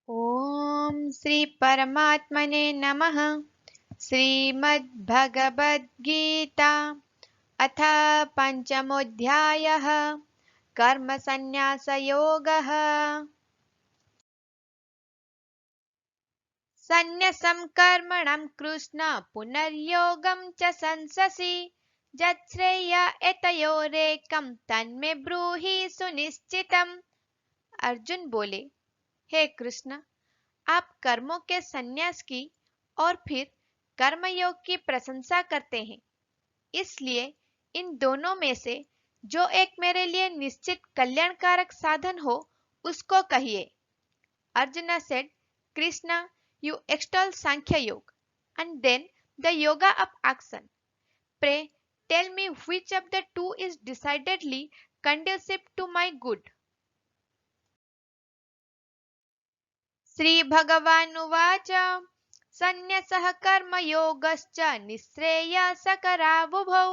ओम श्री परमात्मने नमः। श्रीमद्भगवद्गीता अथ पंचमोऽध्यायः कर्मसन्न्यासयोगः। सन्न्यसं कर्मणं कृष्ण पुनर्योगं च संससि यच्छ्रेय एतयोरेकं तन्मे ब्रूहि सुनिश्चितम्। अर्जुन बोले, हे कृष्ण, आप कर्मों के संन्यास की और फिर कर्मयोग की प्रशंसा करते हैं, इसलिए इन दोनों में से जो एक मेरे लिए निश्चित कल्याणकारक साधन हो उसको कहिए। Arjun said, Krishna, you extol Sankhya Yoga and then the yoga of action. Pray tell me which of the two is decidedly conducive to my good. श्रीभगवानुवाच सन्न्यसः कर्मयोगश्च निःश्रेयसकरावुभौ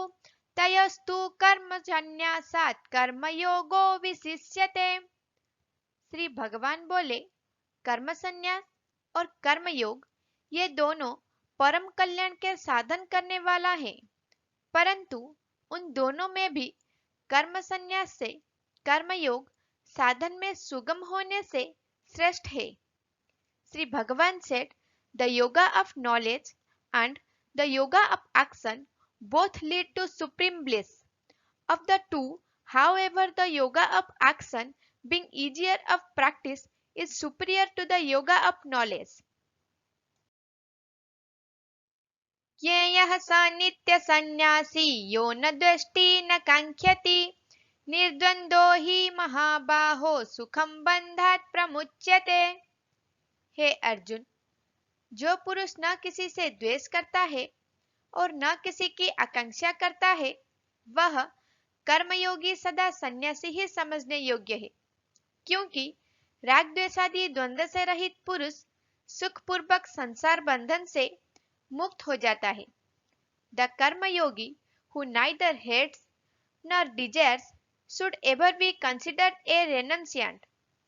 तयोस्तु कर्मसन्न्यासात् कर्मयोगो विशिष्यते। श्री भगवान बोले, कर्म संन्यास और कर्मयोग ये दोनों परम कल्याण के साधन करने वाला है, परंतु उन दोनों में भी कर्म संन्यास से कर्मयोग साधन में सुगम होने से श्रेष्ठ है। Sri Bhagavan said, the yoga of knowledge and the yoga of action both lead to supreme bliss. Of the two, however, the yoga of action, being easier of practice, is superior to the yoga of knowledge. ज्ञेयः स नित्यसन्न्यासी यो न द्वेष्टि न काङ्क्षति निर्द्वन्द्वो हि महाबाहो सुखं बन्धात् प्रमुच्यते। हे अर्जुन, जो पुरुष न किसी से द्वेष करता है और न किसी की आकांक्षा करता है, वह कर्मयोगी सदा सन्यासी ही समझने योग्य है, क्योंकि राग द्वेषादि द्वंद्व से रहित पुरुष सुखपूर्वक संसार बंधन से मुक्त हो जाता है। The karmayogi who neither hates nor desires should ever be considered a renunciant.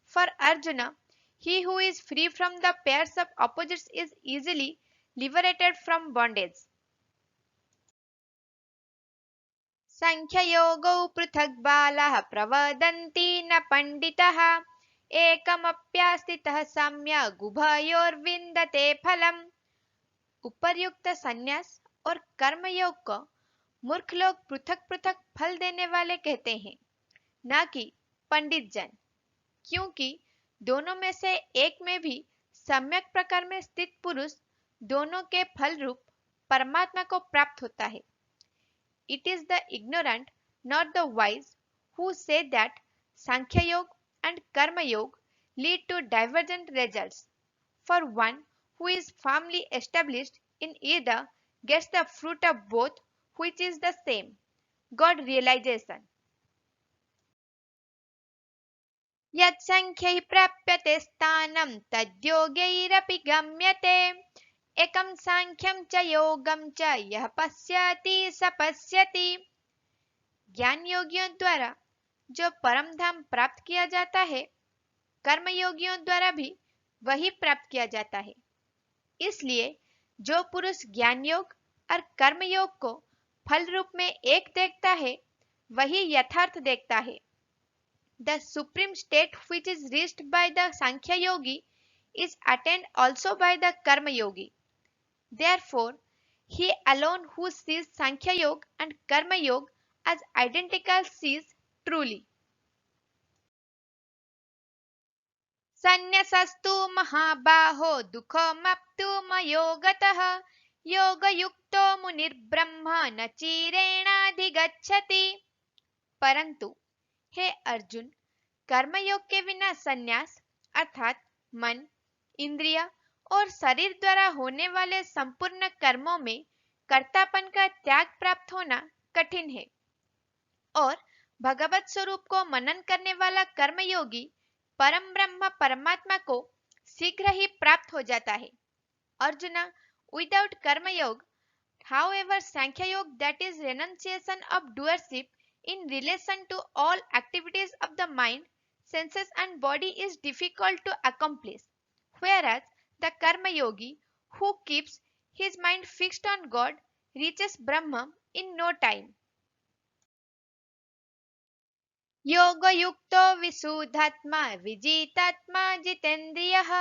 For Arjuna, he who is free from the pairs of opposites is easily liberated from bondage. Sankhyayogo पृथक् बालाः प्रवदन्ति न पण्डिताः एकमप्यास्थितः सम्यग् उभयोर्विन्दते फलम्। उपर्युक्त संन्यास और कर्मयोग को मूर्ख लोग पृथक पृथक फल देने वाले कहते हैं, न कि पंडित जन, क्योंकि दोनों में से एक में भी सम्यक प्रकार में स्थित पुरुष दोनों के फल रूप परमात्मा को प्राप्त होता है। It is the ignorant not the wise who say that Sankhya yoga and karma yoga lead to divergent results. For one who is firmly established in either gets the fruit of both, which is the same, God realization. यत्संख्यै प्राप्यते स्थानं तद्योगैरपि गम्यते एकं सांख्यं च योगं च यः पश्यति स पश्यति। ज्ञान योगियों द्वारा जो परम धाम प्राप्त किया जाता है, कर्म योगियों द्वारा भी वही प्राप्त किया जाता है। इसलिए जो पुरुष ज्ञान योग और कर्म योग को फल रूप में एक देखता है, वही यथार्थ देखता है। The supreme state which is reached by the Sankhya yogi is attained also by the Karma yogi. Therefore, he alone who sees Sankhya yoga and Karma yoga as identical sees truly. संन्यसस्तु महाबाहो दुःखमप्तुमयो गतः योगयुक्तो मुनिर्ब्रह्म न चिरेणाधिगच्छति। परंतु हे अर्जुन, कर्मयोग के बिना संन्यास अर्थात मन, इंद्रिय और शरीर द्वारा होने वाले संपूर्ण कर्मों में कर्तापन का त्याग प्राप्त होना कठिन है, और भगवत स्वरूप को मनन करने वाला कर्मयोगी परम ब्रह्म परमात्मा को शीघ्र ही प्राप्त हो जाता है। अर्जुना, विदाउट कर्मयोग, however, Sankhya Yoga, that is renunciation of doership in relation to all activities of the mind, senses and body, is difficult to accomplish, whereas the karma yogi who keeps his mind fixed on God reaches Brahma in no time. योगयुक्तो विशुद्धात्मा विजितात्मा जितेन्द्रियः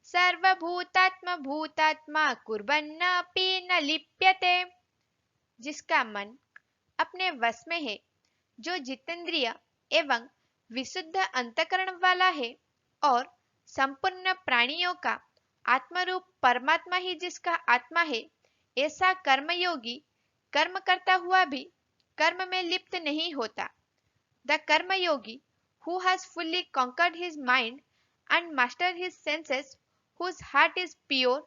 सर्वभूतात्म भूतात्मा कुर्वन्नपि न लिप्यते। जिसका मन अपने वश में है, जो जितेंद्रिय एवं विशुद्ध अंतकरण वाला है और संपूर्ण प्राणियों का आत्मरूप परमात्मा ही जिसका आत्मा है, ऐसा कर्मयोगी कर्म करता हुआ भी कर्म में लिप्त नहीं होता। The karma yogi who has fully conquered his mind and mastered his senses, whose heart is pure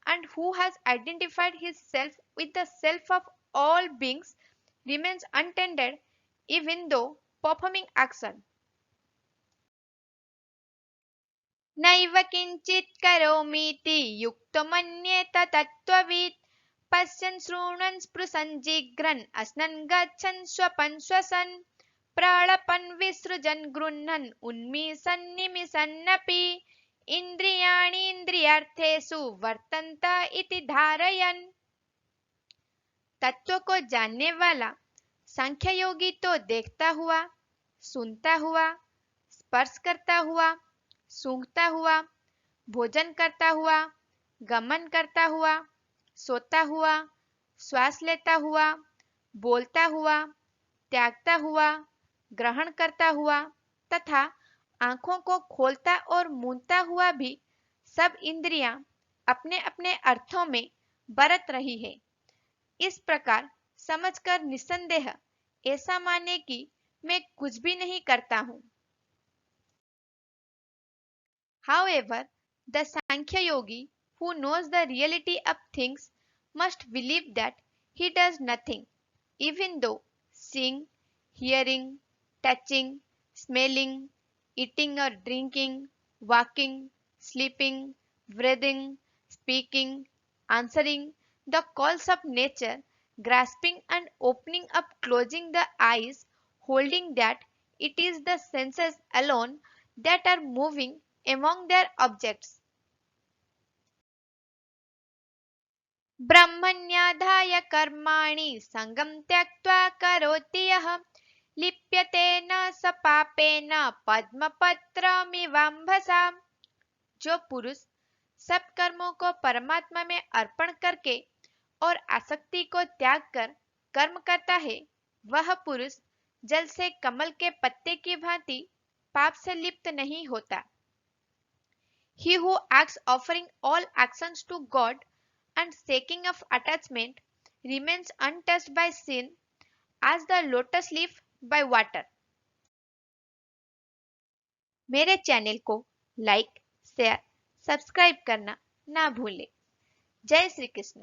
and who has identified his self with the self of all beings remains untended even though performing action. नैव किञ्चित् करोमीति युक्तमन्येत तत्त्ववित् पश्यन् शृण्वन् स्पृशन् जिघ्रन् अस्नन् गच्छन् स्वपन् श्वसन् प्राळपन् विसृजन् गृह्णन् उन्मिषन् निमिषन्नपि इन्द्रियाणीन्द्रियार्थेषु वर्तन्त इति धारयन्। तत्व को जानने वाला सांख्य योगी तो देखता हुआ, सुनता हुआ, स्पर्श करता हुआ, सूंघता हुआ, भोजन करता हुआ, गमन करता हुआ, सोता हुआ, श्वास लेता हुआ, बोलता हुआ, त्यागता हुआ, ग्रहण करता हुआ तथा आंखों को खोलता और मूंदता हुआ भी सब इंद्रियां अपने अपने अर्थों में बरत रही है। इस प्रकार समझकर निस्संदेह ऐसा माने कि मैं कुछ भी नहीं करता हूँ। However, the Sankhya yogi who knows the reality of things must believe that he does nothing, even though seeing, hearing, touching, smelling, eating or drinking, walking, sleeping, breathing, speaking, answering the calls of nature, grasping and opening up, closing the eyes, holding that it is the senses alone that are moving among their objects. ब्रह्मण्याधाय कर्माणि संगं त्यक्त्वा करोति यः लिप्यते न स पापेन पद्मपत्रमिवाम्भसा। जो पुरुष सब कर्मों को परमात्मा में अर्पण करके और आसक्ति को त्याग कर कर्म करता है, वह पुरुष जल से कमल के पत्ते की भांति पाप से लिप्त नहीं होता। He who acts offering all actions to God and shaking of attachment remains untouched by sin as the lotus leaf by water. मेरे चैनल को लाइक, शेयर, सब्सक्राइब करना ना भूलें। जय श्री कृष्ण।